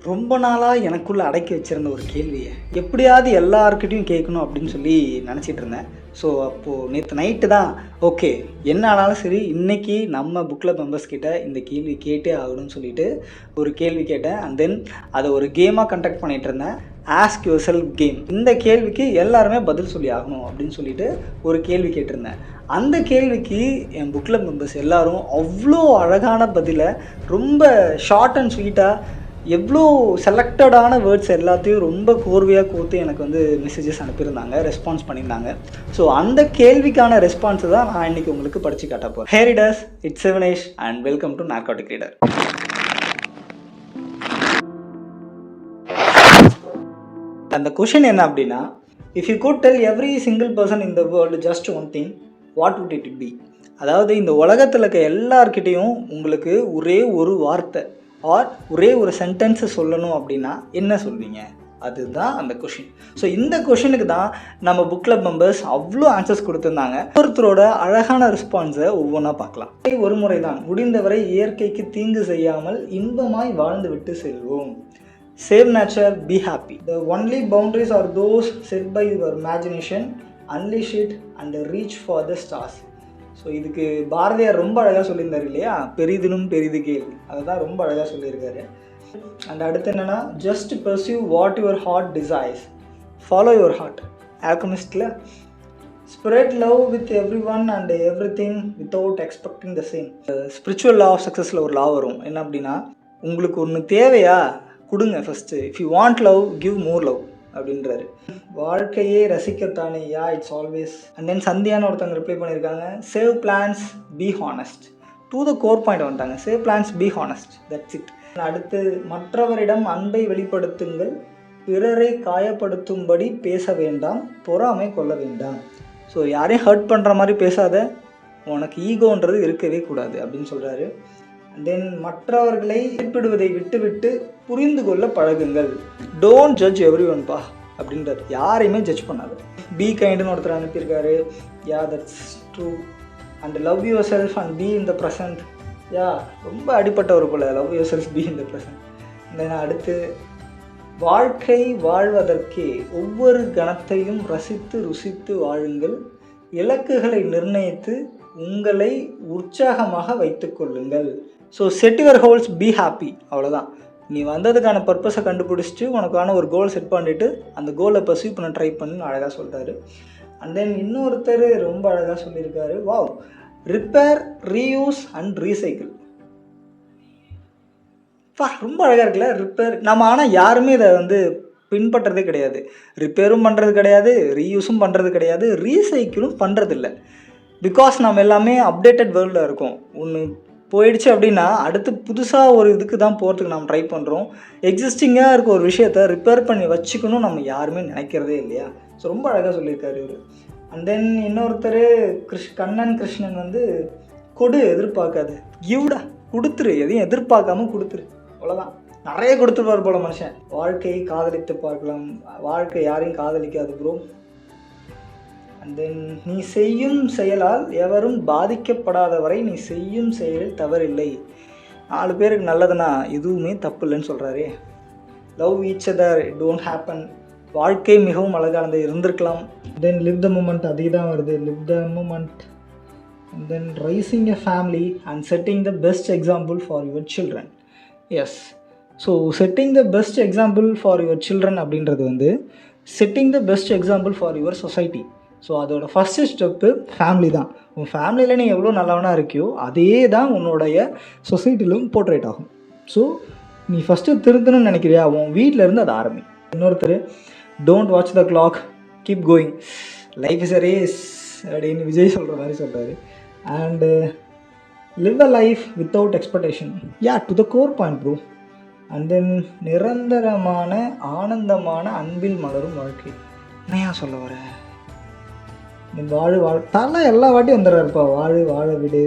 ரொம்ப நாளாக எனக்குள்ளே அடக்கி வச்சுருந்த ஒரு கேள்வியை எப்படியாவது எல்லாருக்கிட்டையும் கேட்கணும் அப்படின்னு சொல்லி நினச்சிட்டு இருந்தேன். ஸோ அப்போது நேற்று நைட்டு தான் ஓகே என்ன ஆனாலும் சரி இன்றைக்கி நம்ம புக் கிளப் மெம்பர்ஸ் கிட்ட இந்த கேள்வி கேட்டே ஆகணும்னு சொல்லிட்டு ஒரு கேள்வி கேட்டேன். அண்ட் தென் அதை ஒரு கேமாக கண்டக்ட் பண்ணிகிட்டு இருந்தேன். Ask your self game. இந்த கேள்விக்கு எல்லாருமே பதில் சொல்லி ஆகணும் அப்படின்னு சொல்லிட்டு ஒரு கேள்வி கேட்டிருந்தேன். அந்த கேள்விக்கு என் புக் கிளப் மெம்பர்ஸ் எல்லோரும் அவ்வளோ அழகான பதிலை ரொம்ப ஷார்ட் அண்ட் ஸ்வீட்டாக எவ்வளோ செலக்டடான வேர்ட்ஸ் எல்லாத்தையும் ரொம்ப கோர்வையாக கோர்த்து எனக்கு வந்து மெசேஜஸ் அனுப்பியிருந்தாங்க, ரெஸ்பான்ஸ் பண்ணியிருந்தாங்க. ஸோ அந்த கேள்விக்கான ரெஸ்பான்ஸை தான் நான் இன்றைக்கி உங்களுக்கு படித்து காட்ட போகிறேன். Hey readers, it's Sivanesh and welcome to narcotic reader. அந்த கொஷின் என்ன அப்படின்னா, if you could tell every single person in the world just one thing, what would it be? அதாவது இந்த உலகத்தில் இருக்க எல்லார்கிட்டையும் உங்களுக்கு ஒரே ஒரு வார்த்தை ஆர் ஒரே ஒரு சென்டென்ஸை சொல்லணும் அப்படின்னா என்ன சொல்வீங்க? அதுதான் அந்த கொஷின். ஸோ இந்த கொஷினுக்கு தான் நம்ம புக் கிளப் மெம்பர்ஸ் அவ்வளோ ஆன்சர்ஸ் கொடுத்துருந்தாங்க. ஒருத்தரோட அழகான ரெஸ்பான்ஸை ஒவ்வொன்றா பார்க்கலாம். ஒரு முறை தான் முடிந்தவரை இயற்கைக்கு தீங்கு செய்யாமல் இன்பமாய் வாழ்ந்து விட்டு செல்வோம். Save nature, be happy. The only boundaries are those set by your imagination, unleash it and reach for the stars. So இதுக்கு பாரதியார் ரொம்ப அழகாக சொல்லியிருந்தார் இல்லையா, பெரிதினும் பெரிது கேள். அதை தான் ரொம்ப அழகாக சொல்லியிருக்காரு. அண்ட் அடுத்து என்னென்னா, just pursue what your heart desires, follow your heart. ஆல்கமிஸ்டில் spread love with every one and every thing without expecting the same. Spiritual law of சக்ஸஸில் ஒரு லா வரும். என்ன அப்படின்னா, உங்களுக்கு ஒன்று தேவையா கொடுங்க first. If you want love, give more love அப்படின்றாரு. வாழ்க்கையே ரசிக்கத்தானே, yeah it's always. And then சந்தியான்னு ஒருத்தவங்க ரிப்ளை பண்ணியிருக்காங்க, save plans, be honest. To the core point வந்துட்டாங்க. Save plans, be honest, that's it. அடுத்து, மற்றவரிடம் அன்பை வெளிப்படுத்துங்கள், பிறரை காயப்படுத்தும்படி பேச வேண்டாம், பொறாமை கொள்ள வேண்டாம். ஸோ யாரையும் ஹர்ட் பண்ணுற மாதிரி பேசாத, உனக்கு ஈகோன்றது இருக்கவே கூடாது அப்படின்னு சொல்கிறாரு. தென் மற்றவர்களை குறிப்பிடுவதை விட்டுவிட்டு புரிந்து கொள்ள பழகுங்கள். டோன்ட் ஜட்ஜ் எவ்ரி ஒன்பா அப்படின்றது. யாரையுமே ஜட்ஜ் பண்ணாது. பி கைண்டுன்னு ஒருத்தர் அனுப்பியிருக்காரு. Yeah that's true. And love yourself and be in the present. Yeah ரொம்ப அடிப்பட்ட ஒரு போல, love yourself, be in the present. Then அடுத்து, வாழ்க்கை வாழ்வதற்கே ஒவ்வொரு கணத்தையும் ரசித்து ருசித்து வாழுங்கள், இலக்குகளை நிர்ணயித்து உங்களை உற்சாகமாக வைத்து கொள்ளுங்கள். So set your goals, be happy. அவ்வளோதான். நீ வந்ததுக்கான பர்பஸை கண்டுபிடிச்சிட்டு உனக்கான ஒரு கோல் செட் பண்ணிவிட்டு அந்த கோலை பர்சீவ் பண்ண ட்ரை பண்ணு அழகாக சொல்கிறாரு. அண்ட் தென் இன்னொருத்தர் ரொம்ப அழகாக சொல்லியிருக்காரு, wow, repair, reuse and recycle. ரொம்ப அழகாக இருக்குல்ல, ரிப்பேர். நம்ம ஆனால் யாருமே இதை வந்து பின்பற்றதே கிடையாது. ரிப்பேரும் பண்ணுறது கிடையாது, ரீயூஸும் பண்ணுறது கிடையாது, ரீசைக்கிளும் பண்ணுறதில்ல. பிகாஸ் நம்ம எல்லாமே அப்டேட்டட் வேர்ல்டில் இருக்கோம். ஒன்று போயிடுச்சு அப்படின்னா அடுத்து புதுசாக ஒரு இதுக்கு தான் போகிறதுக்கு நம்ம ட்ரை பண்ணுறோம். எக்ஸிஸ்டிங்காக இருக்க ஒரு விஷயத்தை ரிப்பேர் பண்ணி வச்சுக்கணும் நம்ம யாருமே நினைக்கிறதே இல்லையா. ஸோ ரொம்ப அழகாக சொல்லியிருக்காரு இவர். அண்ட் தென் இன்னொருத்தர் கண்ணன் கிருஷ்ணன் வந்து, கொடு எதிர்பார்க்காது, கிவ்டா, கொடுத்துரு, எதையும் எதிர்பார்க்காம கொடுத்துரு, அவ்வளோதான். நிறைய கொடுத்துருப்பார் போல மனுஷன். வாழ்க்கையை காதலித்து பார்க்கலாம், வாழ்க்கை யாரையும் காதலிக்காது ப்ரோ. அண்ட் தென், நீ செய்யும் செயலால் எவரும் பாதிக்கப்படாதவரை நீ செய்யும் செயலில் தவறில்லை. 4 பேருக்கு நல்லதுன்னா எதுவுமே தப்பு இல்லைன்னு சொல்கிறாரே. Love each other, it don't happen. வாழ்க்கை மிகவும் அழகானது, இருந்திருக்கலாம். தென் லிவ் த மூமெண்ட், அதுக்கு தான் வருது, live the moment. And then raising a family and setting the best example for your children. Yes, so setting the best example for your children அப்படின்றது வந்து setting the best example for your society. So அதோட first step family தான். உன் ஃபேமிலியில் நீ எவ்வளோ நல்லவனாக இருக்கியோ அதே தான் உன்னுடைய சொசைட்டிலும் போர்ட்ரேட் ஆகும். ஸோ நீ ஃபஸ்ட்டு திருத்தணும்னு நினைக்கிறியா, உன் வீட்டில் இருந்து அதை ஆரம்பி. இன்னொருத்தர், don't watch the clock, keep going, life is a race அப்படின்னு விஜய் சொல்கிற மாதிரி சொல்கிறாரு. And live a life without expectation. Yeah, to the core point bro. And then நிரந்தரமான ஆனந்தமான அன்பில் மலரும் வாழ்க்கை. என்னையா சொல்ல வர, வாழு தலை எல்லா வாட்டியும் வந்துடுறாருப்பா. வாழ விடு.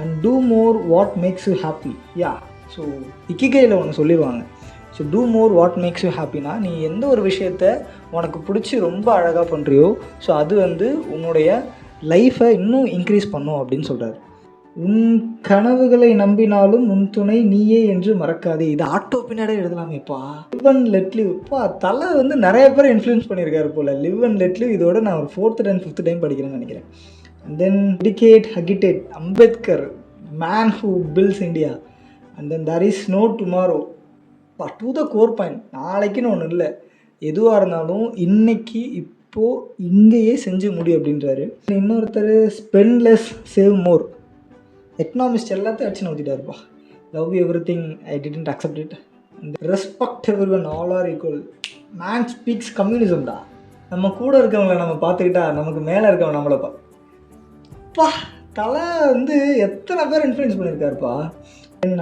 And do more what makes you happy. Yeah, so இக்கிகையில் ஒன்று சொல்லிடுவாங்க. So do more what makes you ஹாப்பினா, நீ எந்த ஒரு விஷயத்த உனக்கு பிடிச்சி ரொம்ப அழகாக பண்ணுறியோ ஸோ அது வந்து உன்னுடைய லைஃப்பை இன்னும் இன்க்ரீஸ் பண்ணும் அப்படின்னு சொல்கிறாரு. உன் கனவுகளை நம்பினாலும் உன் துணை நீயே என்று மறக்காதே. இது ஆட்டோ பின்னாடியே எழுதலாமேப்பா. லிவ் அண்ட் லெட் லிவ்ப்பா. தலை வந்து நிறைய பேர் இன்ஃப்ளூயன்ஸ் பண்ணியிருக்காரு போல். லிவ் அண்ட் லெட் லிவ் இதோட நான் ஒரு 4th and 5th டைம் படிக்கிறேன்னு நினைக்கிறேன். And then dedicate agitate Ambedkar, man who builds India. And then there is no tomorrow. To the core point. நாளைக்குன்னு ஒன்று இல்லை, எதுவாக இருந்தாலும் இன்னைக்கு இப்போது இங்கேயே செஞ்சு முடியும் அப்படின்றாரு. இன்னொருத்தர் ஸ்பென்லெஸ் சேவ் மோர். எக்கனாமிஸ்ட் எல்லாத்தையும் அடிச்சு நோத்திட்டாருப்பா. Love everything, I didn't accept it. Respect everyone, all are equal. Man speaks கம்யூனிசம்டா. நம்ம கூட இருக்கவங்கள நம்ம பார்த்துக்கிட்டா நமக்கு மேலே இருக்கவங்க நம்மளை பா. தலை வந்து எத்தனை பேர் இன்ஃப்ளூயன்ஸ் பண்ணியிருக்காருப்பா.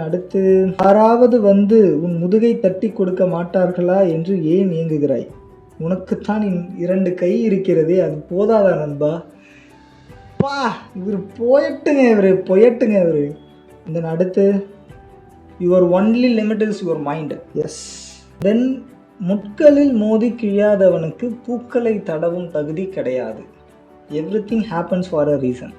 அடுத்து, யாராவது வந்து உன் முதுகை தட்டி கொடுக்க மாட்டார்களா என்று ஏன் இயங்குகிறாய்? உனக்குத்தான் 2 கை இருக்கிறதே, அது போதாதா நண்பா? பா, இவர் போயட்டுங்க, இவர். தென் அடுத்து, your only limit is your mind. Yes. Then, முட்களில் மோதி கிழியாதவனுக்கு பூக்களை தடவும் தகுதி கிடையாது. Everything happens for a reason.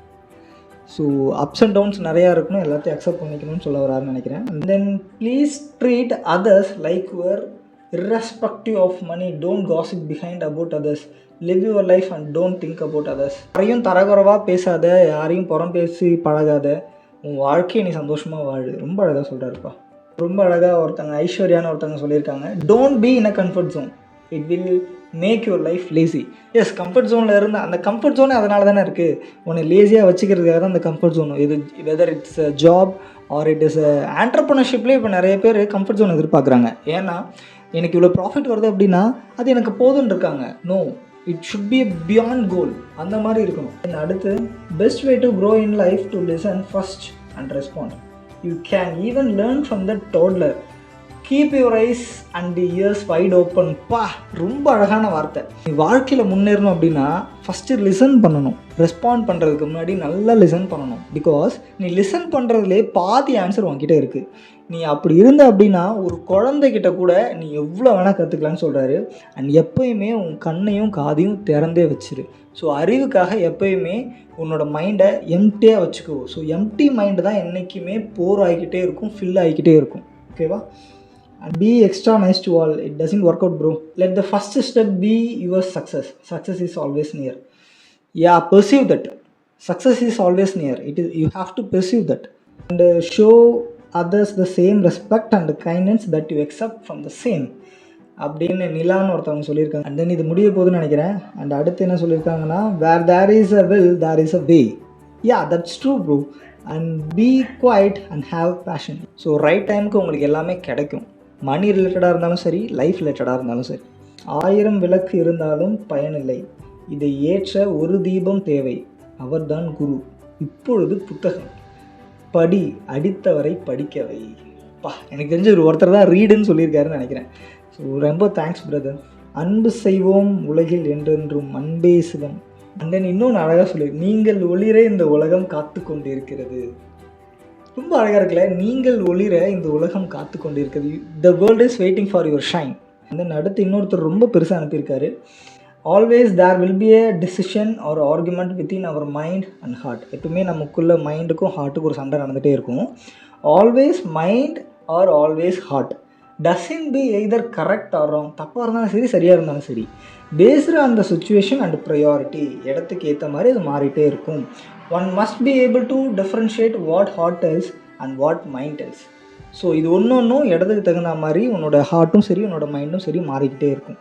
So ups and downs நிறையா இருக்கணும், எல்லாத்தையும் அக்செப்ட் பண்ணிக்கணும்னு சொல்ல வராருன்னு நினைக்கிறேன். And then please treat others like your irrespective of money. Don't gossip behind about others. Live your life and don't think about others. யாரையும் தரகுறவாக பேசாத, யாரையும் புறம் பேசி பழகாத, உன் வாழ்க்கையை நீ சந்தோஷமாக வாழு. ரொம்ப அழகாக சொல்கிறாருப்பா. ரொம்ப அழகாக ஒருத்தங்க ஐஸ்வர்யான்னு ஒருத்தங்க சொல்லியிருக்காங்க, don't be in a comfort zone, it will make your life lazy. Yes, comfort ஜோனில் இருந்து அந்த கம்ஃபர்ட் ஜோனே அதனால தானே இருக்குது, உன்னை லேசியாக வச்சுக்கிறதுக்காக தான் அந்த கம்ஃபர்ட் ஜோன். இது whether it's a job or it is a ஆண்டர்ப்ரனர்ஷிப்லேயே இப்போ நிறைய பேர் கம்ஃபர்ட் ஜோன் எதிர்பார்க்குறாங்க. ஏன்னா எனக்கு இவ்வளோ ப்ராஃபிட் வருது அப்படின்னா அது எனக்கு போதுன்னு இருக்காங்க. No, it should be beyond goal. அந்த மாதிரி இருக்கணும். அடுத்து, best way to grow in life to listen first and respond. You can even learn from the toddler. Keep your eyes and ears wide open. பா, ரொம்ப அழகான வார்த்தை. நீ வாழ்க்கையில் முன்னேறணும் அப்படின்னா ஃபஸ்ட்டு லிசன் பண்ணணும். ரெஸ்பாண்ட் பண்ணுறதுக்கு முன்னாடி நல்லா லிசன் பண்ணணும். பிகாஸ் நீ லிசன் பண்ணுறதுலே பாதி ஆன்சர் உன்கிட்ட இருக்குது. நீ அப்படி இருந்த அப்படின்னா ஒரு குழந்தைகிட்ட கூட நீ எவ்வளோ வேணால் கற்றுக்கலான்னு சொல்கிறாரு. அண்ட் எப்போயுமே உன் கண்ணையும் காதையும் திறந்தே வச்சிரு. ஸோ அறிவுக்காக எப்போயுமே உன்னோட மைண்டை எம்டியாக வச்சுக்கோ. ஸோ எம்டி மைண்டு தான் என்றைக்குமே போர் ஆகிக்கிட்டே இருக்கும், ஃபில் ஆகிக்கிட்டே இருக்கும். ஓகேவா? And be extra nice to all. It doesn't work out, bro. Let the first step be your success. Success is always near. Yeah, pursue that. Success is always near. You have to pursue that. And show others the same respect and kindness that you accept from the same. அப்படின்னு நிலான்னு ஒருத்தவங்க சொல்லியிருக்காங்க. And then இது முடிய போகுதுன்னு நினைக்கிறேன். And அடுத்து என்ன சொல்லியிருக்காங்கன்னா, where there is a will, there is a way. Yeah, that's true, bro. And be quiet and have passion. So right டைமுக்கு உங்களுக்கு எல்லாமே கிடைக்கும். மணி ரிலேட்டடாக இருந்தாலும் சரி, லைஃப் ரிலேட்டடாக இருந்தாலும் சரி. 1000 விளக்கு இருந்தாலும் பயனில்லை, இதை ஏற்ற ஒரு தீபம் தேவை, அவர்தான் குரு. இப்பொழுது புத்தகம் படி, அடித்தவரை படிக்கவை. எனக்கு தெரிஞ்ச ஒருத்தர் தான் ரீடுன்னு சொல்லியிருக்காருன்னு நினைக்கிறேன். ஸோ ரொம்ப தேங்க்ஸ் பிரதர். அன்பு செய்வோம் உலகில் என்றென்றும், அன்பே சிவம். அண்ட் தென் இன்னொன்று அழகாக சொல்லி, நீங்கள் ஒளிரே இந்த உலகம் காத்து கொண்டு இருக்கிறது. ரொம்ப அழகாக இருக்குல்ல, நீங்கள் ஒளிர இந்த உலகம் காத்து கொண்டு இருக்கிறது. The world is waiting for your shine. Then அடுத்து இன்னொருத்தர் ரொம்ப பெருசாக அனுப்பியிருக்காரு, always there will be a decision or argument within our mind and heart. எப்பவுமே நமக்குள்ள மைண்டுக்கும் ஹார்ட்டுக்கும் ஒரு சண்டை நடந்துகிட்டே இருக்கும். Always mind or always heart doesn't be either correct or wrong. தப்பாக இருந்தாலும் சரி, சரியாக இருந்தாலும் சரி, based on the situation and priority. இடத்துக்கு ஏற்ற மாதிரி அது மாறிட்டே இருக்கும். One must be able to differentiate what heart tells and what mind tells. So இது ஒன்றும் இடத்துக்கு தகுந்த மாதிரி உன்னோட ஹார்ட்டும் சரி, உன்னோட மைண்டும் சரி மாறிக்கிட்டே இருக்கும்.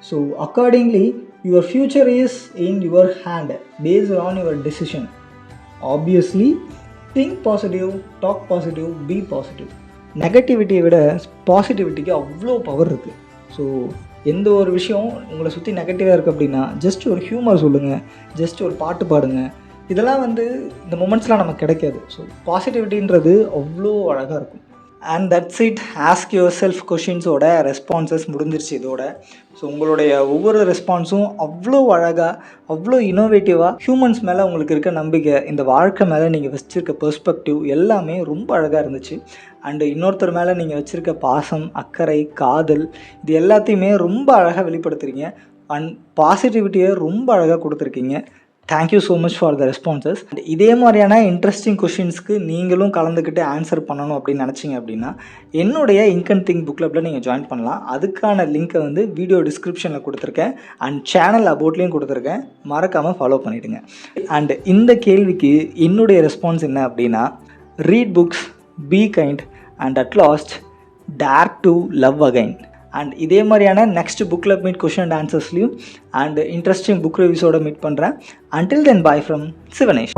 So accordingly your future is in your hand based on your decision. Obviously think positive, talk positive, be positive. நெகட்டிவிட்டியை விட பாசிட்டிவிட்டிக்கு அவ்வளோ பவர் இருக்குது. ஸோ எந்த ஒரு விஷயம் உங்களை சுற்றி நெகட்டிவாக இருக்குது அப்படின்னா ஜஸ்ட் ஒரு ஹியூமர் சொல்லுங்கள், ஜஸ்ட் ஒரு பாட்டு பாடுங்க. இதெல்லாம் வந்து இந்த மொமெண்ட்ஸ்லாம் நமக்கு கிடைக்காது. ஸோ பாசிட்டிவிட்டின்றது அவ்வளோ அழகாக இருக்கும். And that's it. Ask yourself கொஷின்ஸோட ரெஸ்பான்சஸ் முடிஞ்சிருச்சு இதோட. ஸோ உங்களுடைய ஒவ்வொரு ரெஸ்பான்ஸும் அவ்வளோ அழகாக, அவ்வளோ இனோவேட்டிவாக, ஹியூமன்ஸ் மேலே உங்களுக்கு இருக்க நம்பிக்கை, இந்த வாழ்க்கை மேலே நீங்கள் வச்சுருக்க பெர்ஸ்பெக்டிவ் எல்லாமே ரொம்ப அழகாக இருந்துச்சு. அண்டு இன்னொருத்தர் மேலே நீங்கள் வச்சுருக்க பாசம், அக்கறை, காதல், இது எல்லாத்தையுமே ரொம்ப அழகாக வெளிப்படுத்துகிறீங்க. அண்ட் பாசிட்டிவிட்டியை ரொம்ப அழகாக கொடுத்துருக்கீங்க. Thank you so much for the responses. இதே மாதிரியான இன்ட்ரெஸ்டிங் கொஷின்ஸ்க்கு நீங்களும் கலந்துக்கிட்டு ஆன்சர் பண்ணணும் அப்படின்னு நினச்சிங்க அப்படின்னா என்னுடைய இங்க் அண்ட் திங்க் புக் கிளப்பில் நீங்கள் ஜாயின் பண்ணலாம். அதுக்கான லிங்க்கை வந்து வீடியோ டிஸ்கிரிப்ஷனில் கொடுத்துருக்கேன் அண்ட் சேனல் அபவுட்லேயும் கொடுத்துருக்கேன். மறக்காமல் ஃபாலோ பண்ணிவிடுங்க. அண்ட் இந்த கேள்விக்கு என்னுடைய ரெஸ்பான்ஸ் என்ன அப்படின்னா, read books, be kind and at last dare to love again. And இதே மாதிரியான next book club meet question and ஆன்சர்ஸ்லையும் அண்ட் இன்ட்ரெஸ்டிங் புக் ரிவ்யூஸோட மீட் பண்ணுறேன். Until then bye from Sivanesh.